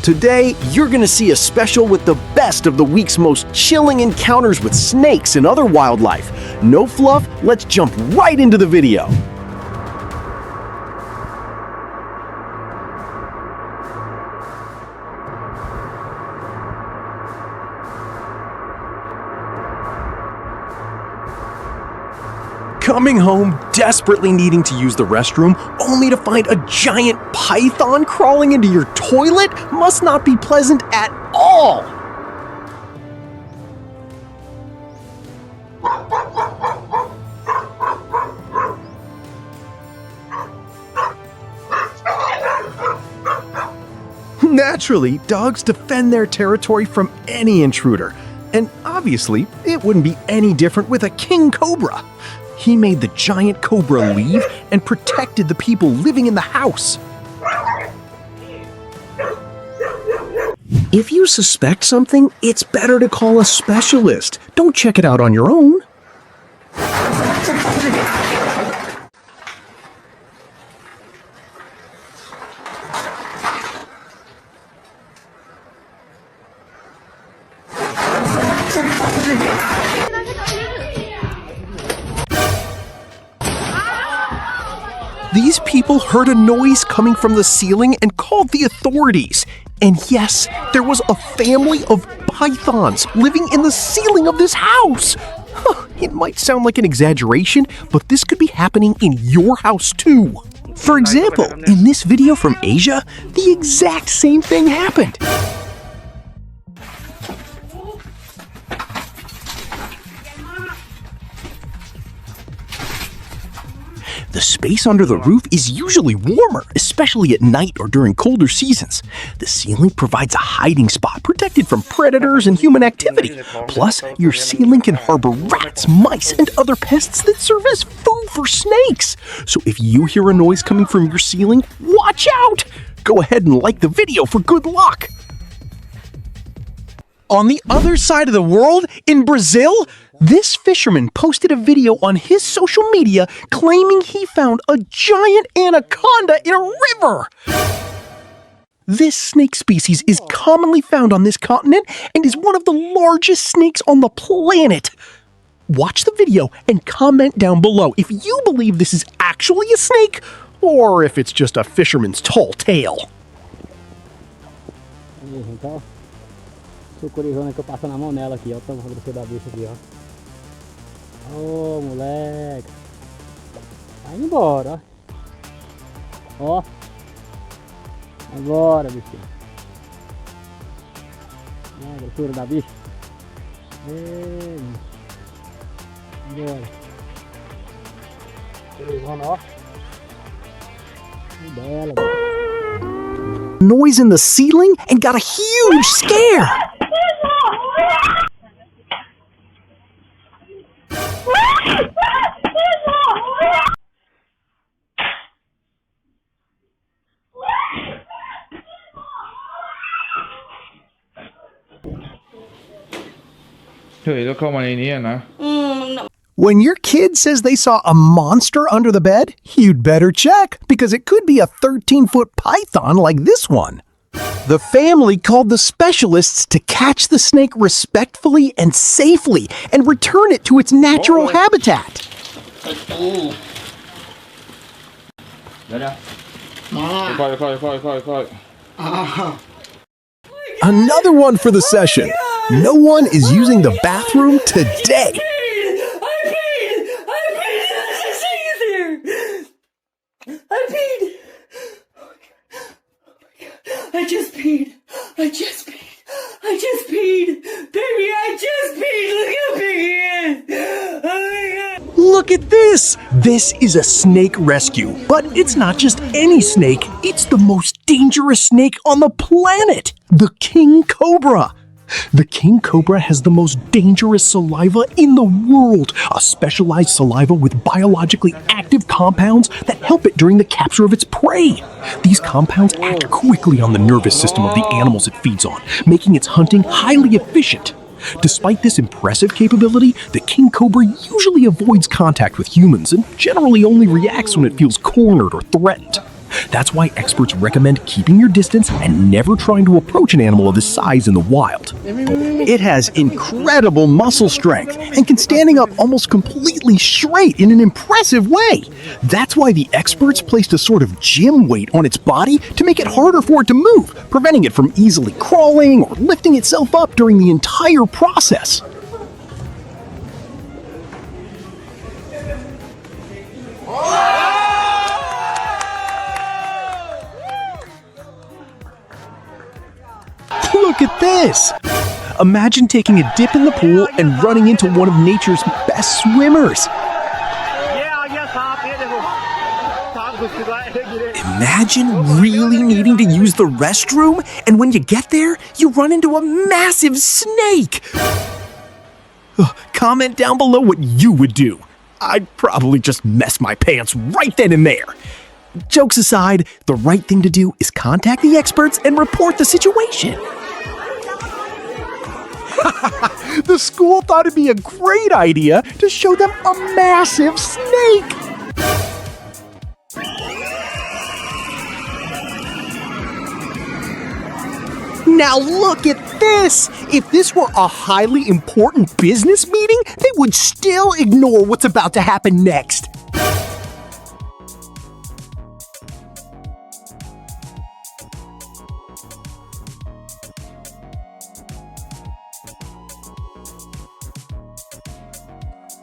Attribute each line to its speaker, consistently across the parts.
Speaker 1: Today, you're gonna see a special with the best of the week's most chilling encounters with snakes and other wildlife. No fluff, let's jump right into the video. Coming home, desperately needing to use the restroom, only to find a giant python crawling into your toilet must not be pleasant at all. Naturally, dogs defend their territory from any intruder, and obviously, it wouldn't be any different with a king cobra. He made the giant cobra leave and protected the people living in the house. If you suspect something, it's better to call a specialist. Don't check it out on your own. These people heard a noise coming from the ceiling and called the authorities. And yes, there was a family of pythons living in the ceiling of this house. It might sound like an exaggeration, but this could be happening in your house too. For example, in this video from Asia, the exact same thing happened. The space under the roof is usually warmer, especially at night or during colder seasons. The ceiling provides a hiding spot protected from predators and human activity. Plus, your ceiling can harbor rats, mice, and other pests that serve as food for snakes. So if you hear a noise coming from your ceiling, watch out! Go ahead and like the video for good luck. On the other side of the world, in Brazil, this fisherman posted a video on his social media claiming he found a giant anaconda in a river. This snake species is commonly found on this continent and is one of the largest snakes on the planet. Watch the video and comment down below if you believe this is actually a snake or if it's just a fisherman's tall tale.
Speaker 2: Sucurizona que eu passo na mão nela aqui, ó, o tamanho da bicha aqui, ó. Ô, moleque. Vai embora, ó. Ó. Agora, bichinho. Olha a grossura da bicha. Embora. Sucurizona, ó. Que bela,
Speaker 1: Noise in the ceiling and got a huge scare. When your kid says they saw a monster under the bed, you'd better check, because it could be a 13-foot python like this one. The family called the specialists to catch the snake respectfully and safely and return it to its natural habitat. Another one for the session. No one is using the bathroom today.
Speaker 3: I peed! Oh my god. I just peed! Baby, I just peed! Look how big he is! Oh my god!
Speaker 1: Look at this! This is a snake rescue, but it's not just any snake, it's the most dangerous snake on the planet! The king cobra! The king cobra has the most dangerous saliva in the world, a specialized saliva with biologically active compounds that help it during the capture of its prey. These compounds act quickly on the nervous system of the animals it feeds on, making its hunting highly efficient. Despite this impressive capability, the king cobra usually avoids contact with humans and generally only reacts when it feels cornered or threatened. That's why experts recommend keeping your distance and never trying to approach an animal of this size in the wild.
Speaker 4: It has incredible muscle strength and can standing up almost completely straight in an impressive way. That's why the experts placed a sort of gym weight on its body to make it harder for it to move, preventing it from easily crawling or lifting itself up during the entire process. Look at this! Imagine taking a dip in the pool and running into one of nature's best swimmers. Imagine really needing to use the restroom, and when you get there, you run into a massive snake. Comment down below what you would do. I'd probably just mess my pants right then and there. Jokes aside, the right thing to do is contact the experts and report the situation. The school thought it'd be a great idea to show them a massive snake. Now look at this! If this were a highly important business meeting, they would still ignore what's about to happen next.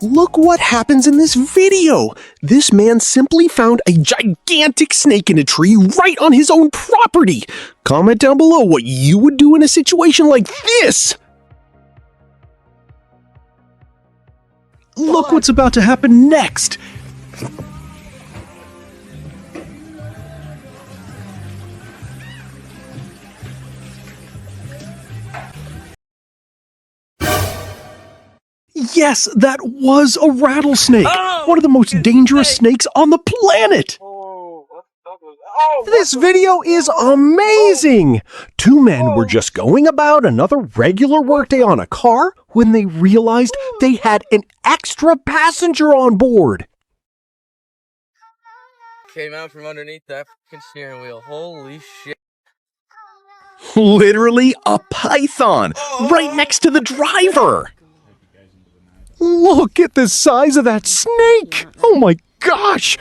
Speaker 4: Look what happens in this video. This man simply found a gigantic snake in a tree right on his own property. Comment down below what you would do in a situation like this. Look what's about to happen next. Yes, that was a rattlesnake. One of the most dangerous snakes on the planet. This video is amazing. Two men were just going about another regular workday on a car when they realized they had an extra passenger on board.
Speaker 5: Came out from underneath that fucking steering wheel. Holy shit.
Speaker 1: Literally a python right next to the driver. Look at the size of that snake! Oh my gosh!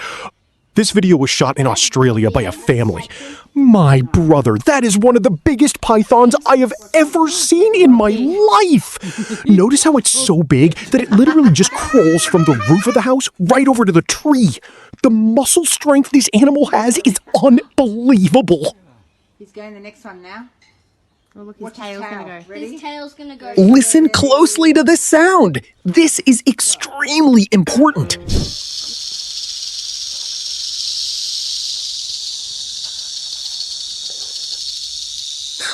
Speaker 1: This video was shot in Australia by a family. My brother, that is one of the biggest pythons I have ever seen in my life! Notice how it's so big that it literally just crawls from the roof of the house right over to the tree. The muscle strength this animal has is unbelievable.
Speaker 6: He's going the next one now. Oh, look, his tail's going to go. Ready?
Speaker 7: His tail's gonna go.
Speaker 1: Listen closely to this sound. This is extremely important.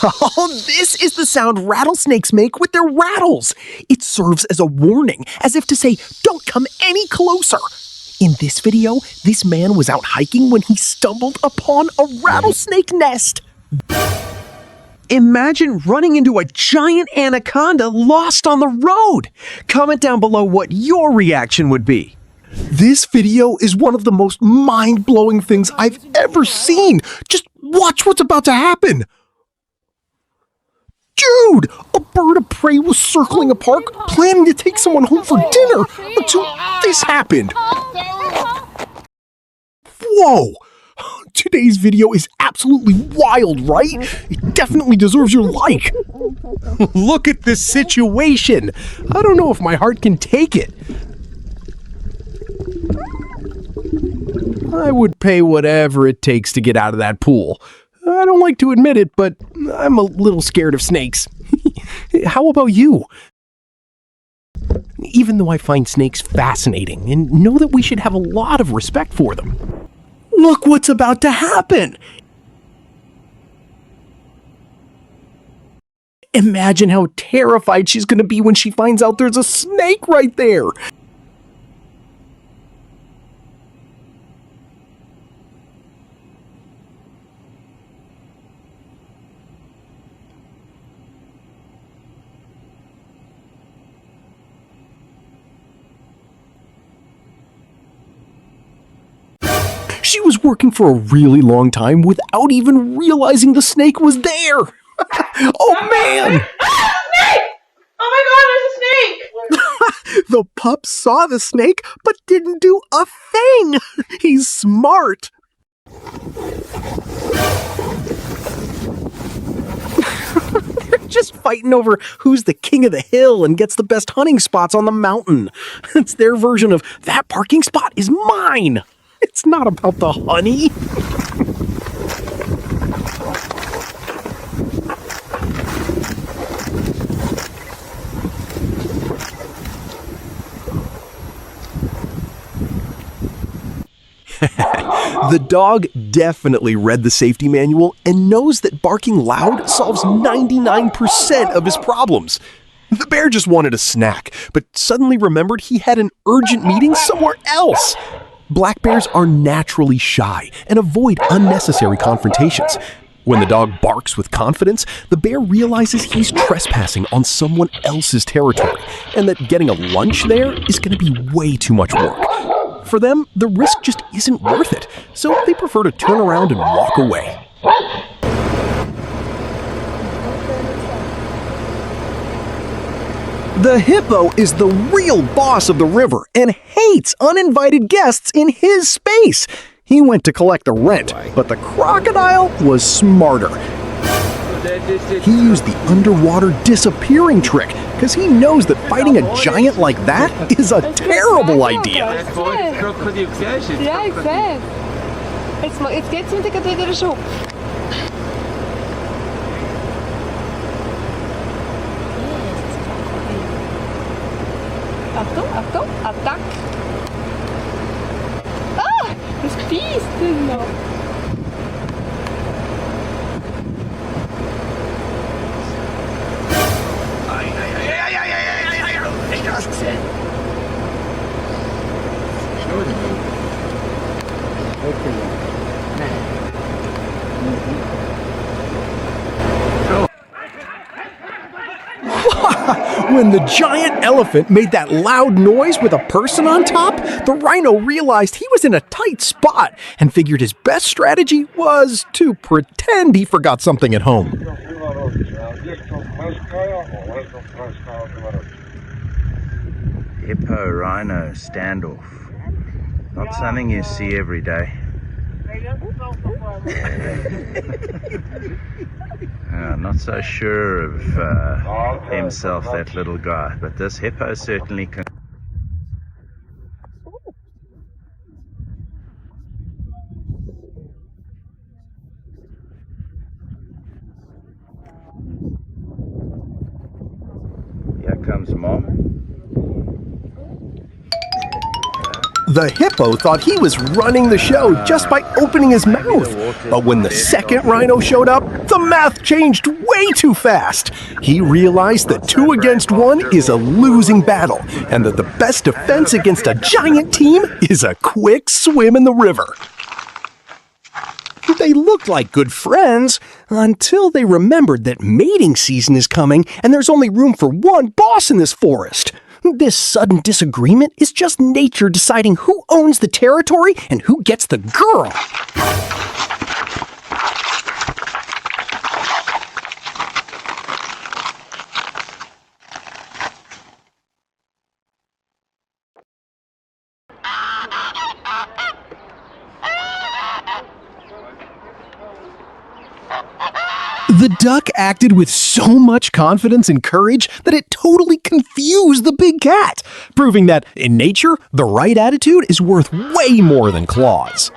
Speaker 1: Oh, this is the sound rattlesnakes make with their rattles. It serves as a warning, as if to say, don't come any closer. In this video, this man was out hiking when he stumbled upon a rattlesnake nest. Imagine running into a giant anaconda lost on the road. Comment down below what your reaction would be. This video is one of the most mind-blowing things I've ever seen. Just watch what's about to happen. Dude, a bird of prey was circling a park, planning to take someone home for dinner until this happened. Whoa! Today's video is absolutely wild, right? It definitely deserves your like. Look at this situation. I don't know if my heart can take it. I would pay whatever it takes to get out of that pool. I don't like to admit it, but I'm a little scared of snakes. How about you? Even though I find snakes fascinating and know that we should have a lot of respect for them. Look what's about to happen! Imagine how terrified she's going to be when she finds out there's a snake right there! She was working for a really long time without even realizing the snake was there. Oh man!
Speaker 3: Snake! Oh my god, there's a snake!
Speaker 1: The pup saw the snake but didn't do a thing. He's smart. They're just fighting over who's the king of the hill and gets the best hunting spots on the mountain. It's their version of that parking spot is mine. It's not about the honey. The dog definitely read the safety manual and knows that barking loud solves 99% of his problems. The bear just wanted a snack, but suddenly remembered he had an urgent meeting somewhere else. Black bears are naturally shy and avoid unnecessary confrontations. When the dog barks with confidence, the bear realizes he's trespassing on someone else's territory and that getting a lunch there is going to be way too much work. For them, the risk just isn't worth it, so they prefer to turn around and walk away. The hippo is the real boss of the river and hates uninvited guests in his space. He went to collect the rent, but the crocodile was smarter. He used the underwater disappearing trick because he knows that fighting a giant like that is a terrible idea.
Speaker 7: Ja, ik weet. Jetzt geht's mit der wieder schon. Achtung, Achtung, Attack! Ah, das fies noch.
Speaker 1: When the giant elephant made that loud noise with a person on top, the rhino realized he was in a tight spot and figured his best strategy was to pretend he forgot something at home.
Speaker 8: Hippo-rhino standoff. Not something you see every day. Not so sure of himself, that little guy, but this hippo certainly can. Here comes Mom.
Speaker 1: The hippo thought he was running the show just by opening his mouth. But when the second rhino showed up, the math changed way too fast. He realized that 2 against 1 is a losing battle, and that the best defense against a giant team is a quick swim in the river. They looked like good friends until they remembered that mating season is coming and there's only room for one boss in this forest. This sudden disagreement is just nature deciding who owns the territory and who gets the girl. The duck acted with so much confidence and courage that it totally confused the big cat, proving that, in nature, the right attitude is worth way more than claws.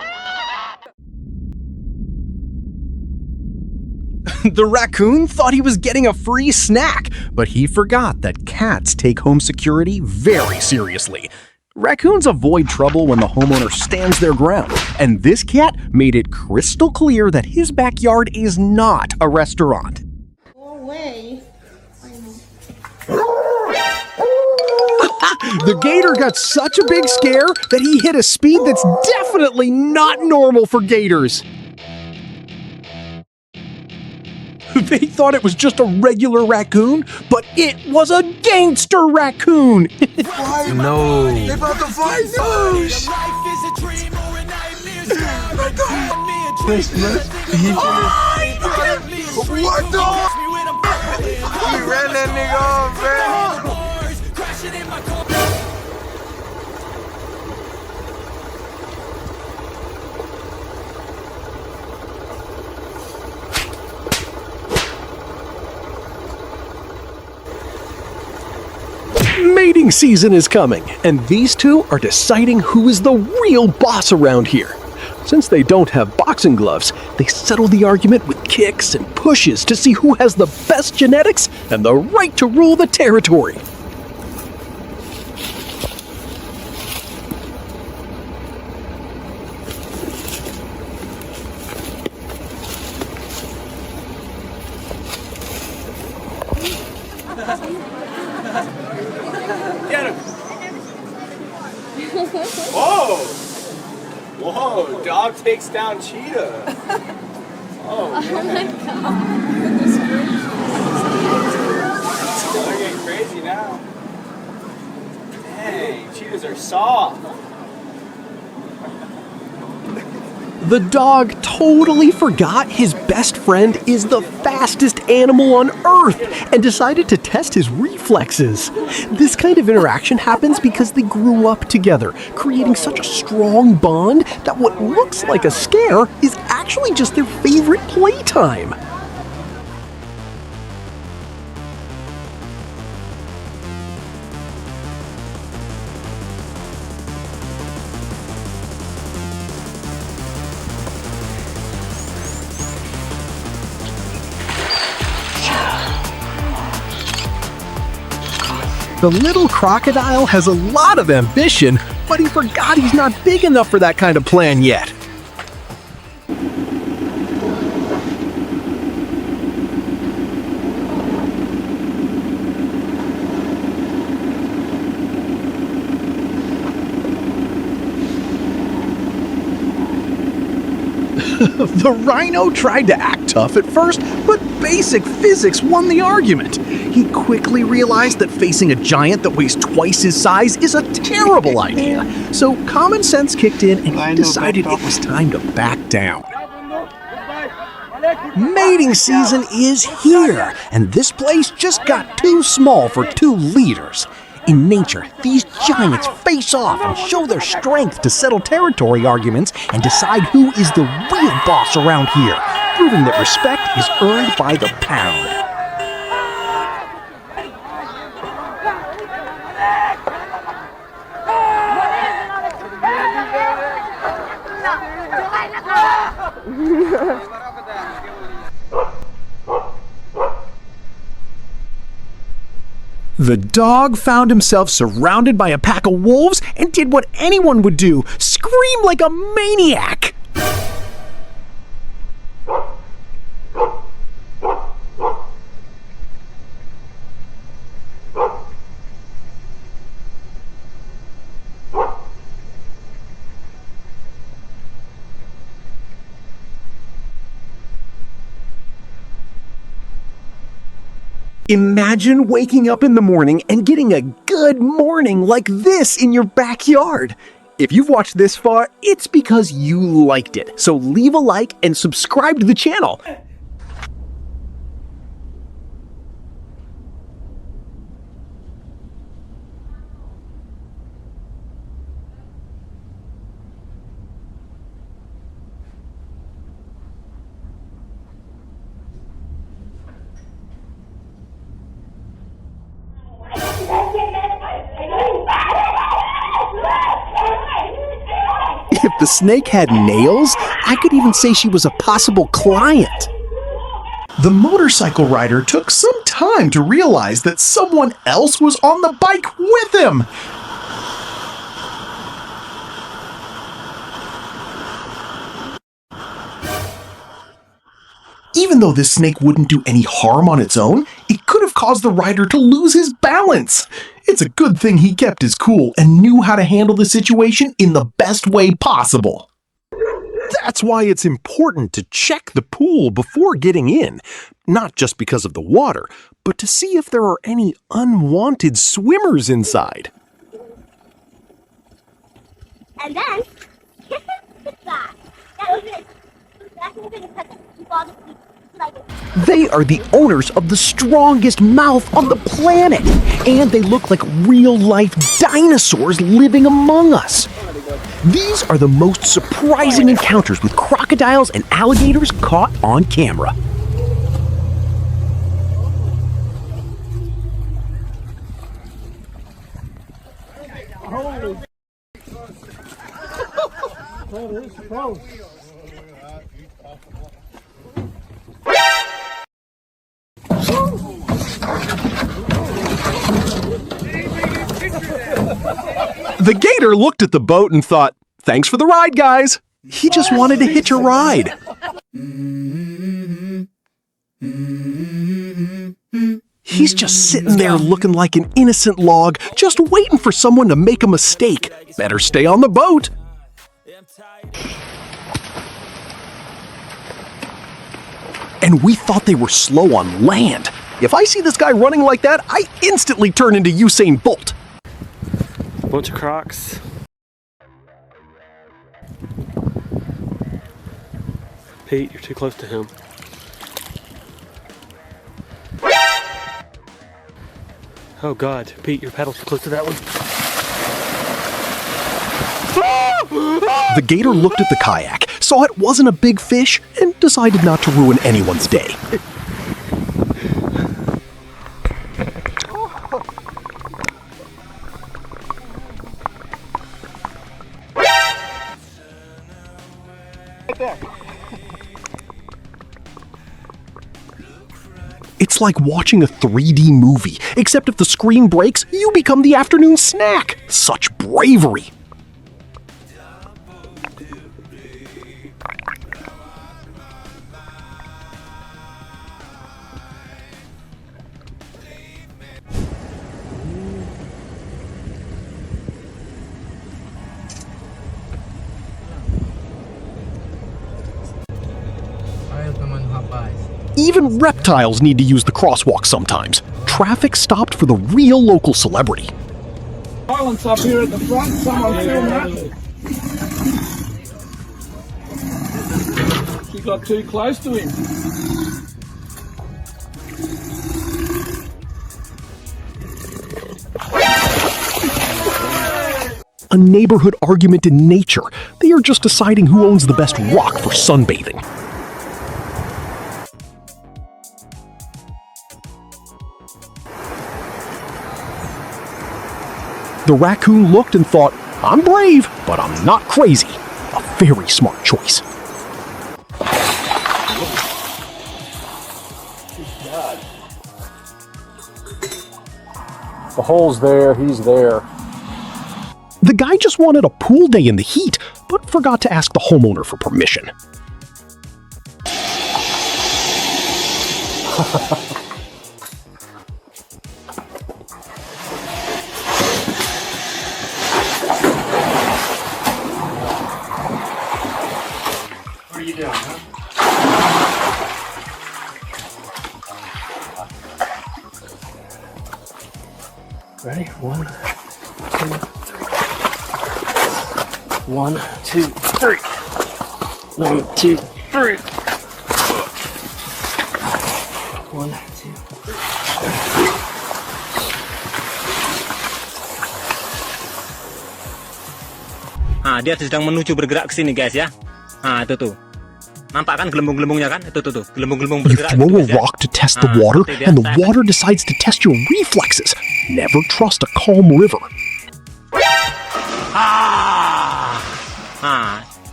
Speaker 1: The raccoon thought he was getting a free snack, but he forgot that cats take home security very seriously. Raccoons avoid trouble when the homeowner stands their ground, and this cat made it crystal clear that his backyard is not a restaurant.
Speaker 6: Go away.
Speaker 1: The gator got such a big scare that he hit a speed that's definitely not normal for gators. They thought it was just a regular raccoon, but it was a gangster raccoon.
Speaker 8: No.
Speaker 3: Life is a dream or a nightmare.
Speaker 5: What the? He ran that nigga off, man.
Speaker 1: Mating season is coming, and these two are deciding who is the real boss around here. Since they don't have boxing gloves, they settle the argument with kicks and pushes to see who has the best genetics and the right to rule the territory.
Speaker 9: Get him! Whoa! Whoa, dog takes down cheetah. Oh my god. They're getting crazy now. Dang, cheetahs are soft.
Speaker 1: The dog totally forgot his best friend is the fastest animal on Earth and decided to test his reflexes. This kind of interaction happens because they grew up together, creating such a strong bond that what looks like a scare is actually just their favorite playtime. The little crocodile has a lot of ambition, but he forgot he's not big enough for that kind of plan yet. The rhino tried to act tough at first, but basic physics won the argument. He quickly realized that facing a giant that weighs twice his size is a terrible idea. So common sense kicked in and he decided it was time to back down. Mating season is here, and this place just got too small for two leaders. In nature, these giants face off and show their strength to settle territory arguments and decide who is the real boss around here, proving that respect is earned by the pound. The dog found himself surrounded by a pack of wolves and did what anyone would do, scream like a maniac. Imagine waking up in the morning and getting a good morning like this in your backyard. If you've watched this far, it's because you liked it. So leave a like and subscribe to the channel. If the snake had nails, I could even say she was a possible client. The motorcycle rider took some time to realize that someone else was on the bike with him. Even though this snake wouldn't do any harm on its own, it could have caused the rider to lose his balance. It's a good thing he kept his cool and knew how to handle the situation in the best way possible. That's why it's important to check the pool before getting in, not just because of the water, but to see if there are any unwanted swimmers inside.
Speaker 10: And then, kiss him goodbye.
Speaker 1: They are the owners of the strongest mouth on the planet, and they look like real-life dinosaurs living among us. These are the most surprising encounters with crocodiles and alligators caught on camera. The gator looked at the boat and thought, "Thanks for the ride, guys." He just wanted to hitch a ride. He's just sitting there looking like an innocent log, just waiting for someone to make a mistake. Better stay on the boat. And we thought they were slow on land. If I see this guy running like that, I instantly turn into Usain Bolt.
Speaker 2: Bunch of crocs. Pete, you're too close to him. Oh God, Pete, your paddle's too close to that one.
Speaker 1: The gator looked at the kayak, saw it wasn't a big fish, and decided not to ruin anyone's day. It's like watching a 3D movie, except if the screen breaks, you become the afternoon snack. Such bravery. Even reptiles need to use the crosswalk sometimes. Traffic stopped for the real local celebrity.
Speaker 9: Marlins up here at the front, someone film that. She got too close to him.
Speaker 1: A neighborhood argument in nature. They are just deciding who owns the best rock for sunbathing. The raccoon looked and thought, "I'm brave, but I'm not crazy." A very smart choice.
Speaker 2: The hole's there, he's there.
Speaker 1: The guy just wanted a pool day in the heat, but forgot to ask the homeowner for permission.
Speaker 9: What are you doing, huh?
Speaker 2: Ready? 1, 2, 3. 1, 2, 3. 1, 2, 3.
Speaker 10: Dia sedang menuju bergerak ke sini guys ya. Itu tuh. Nampak kan gelembung-gelembungnya kan? Itu tuh, gelembung-gelembung
Speaker 1: You
Speaker 10: bergerak.
Speaker 1: throw a rock to test the water, and the water decides to test your reflexes. Never trust a calm river.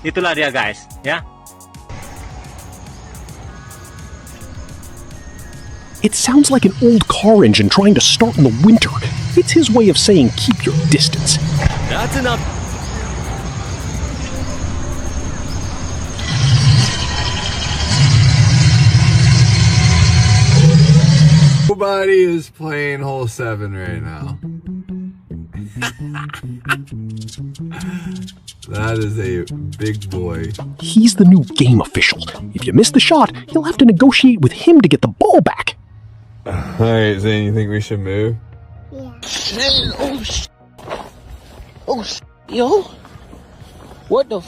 Speaker 10: Itulah dia guys, ya.
Speaker 1: It sounds like an old car engine trying to start in the winter. It's his way of saying keep your distance.
Speaker 10: That's enough.
Speaker 11: Nobody is playing hole 7 right now. That is a big boy.
Speaker 1: He's the new game official. If you miss the shot, you'll have to negotiate with him to get the ball back.
Speaker 11: Alright, Zane, you think we should move?
Speaker 12: Yo. What the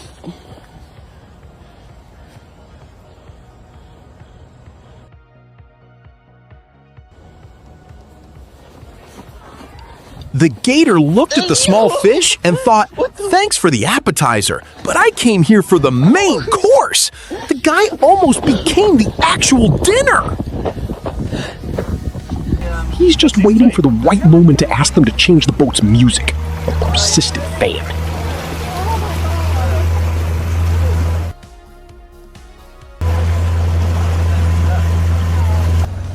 Speaker 1: The gator looked at the small fish and thought, thanks for the appetizer, but I came here for the main course. The guy almost became the actual dinner. He's just waiting for the right moment to ask them to change the boat's music. A persistent fan.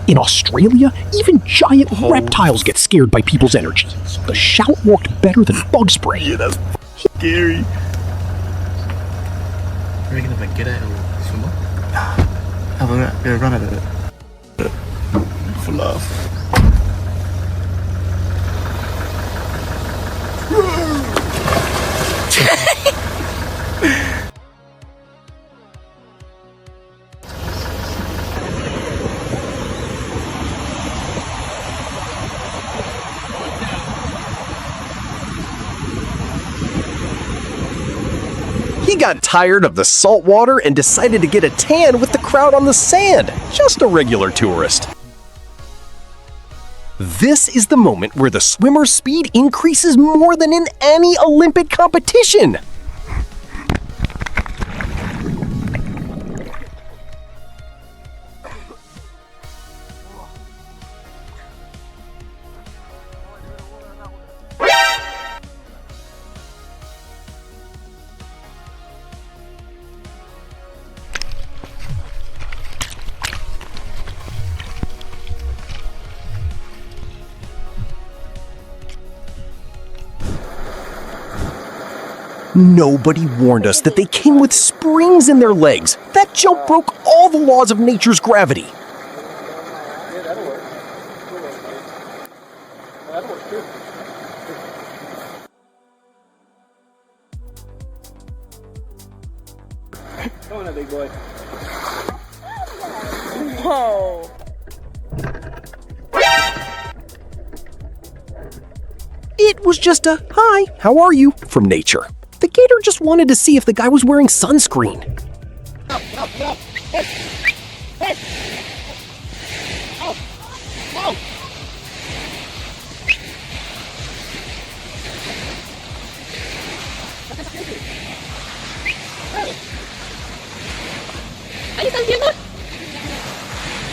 Speaker 1: In Australia, even giant reptiles get scared by people's energy. The shout worked better than bug spray.
Speaker 12: Yeah, that's scary. You reckon if I get out, it'll swim up? Have a run at it. Fluff.
Speaker 1: He got tired of the salt water and decided to get a tan with the crowd on the sand. Just a regular tourist. This is the moment where the swimmer's speed increases more than in any Olympic competition. Nobody warned us that they came with springs in their legs. That jump broke all the laws of nature's gravity.
Speaker 2: Come on, big boy.
Speaker 7: Whoa.
Speaker 1: It was just a, hi, how are you, from nature. The gator just wanted to see if the guy was wearing sunscreen.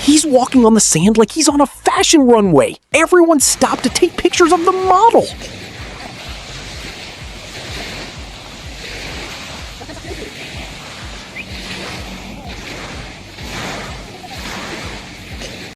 Speaker 1: He's walking on the sand like he's on a fashion runway. Everyone stopped to take pictures of the model.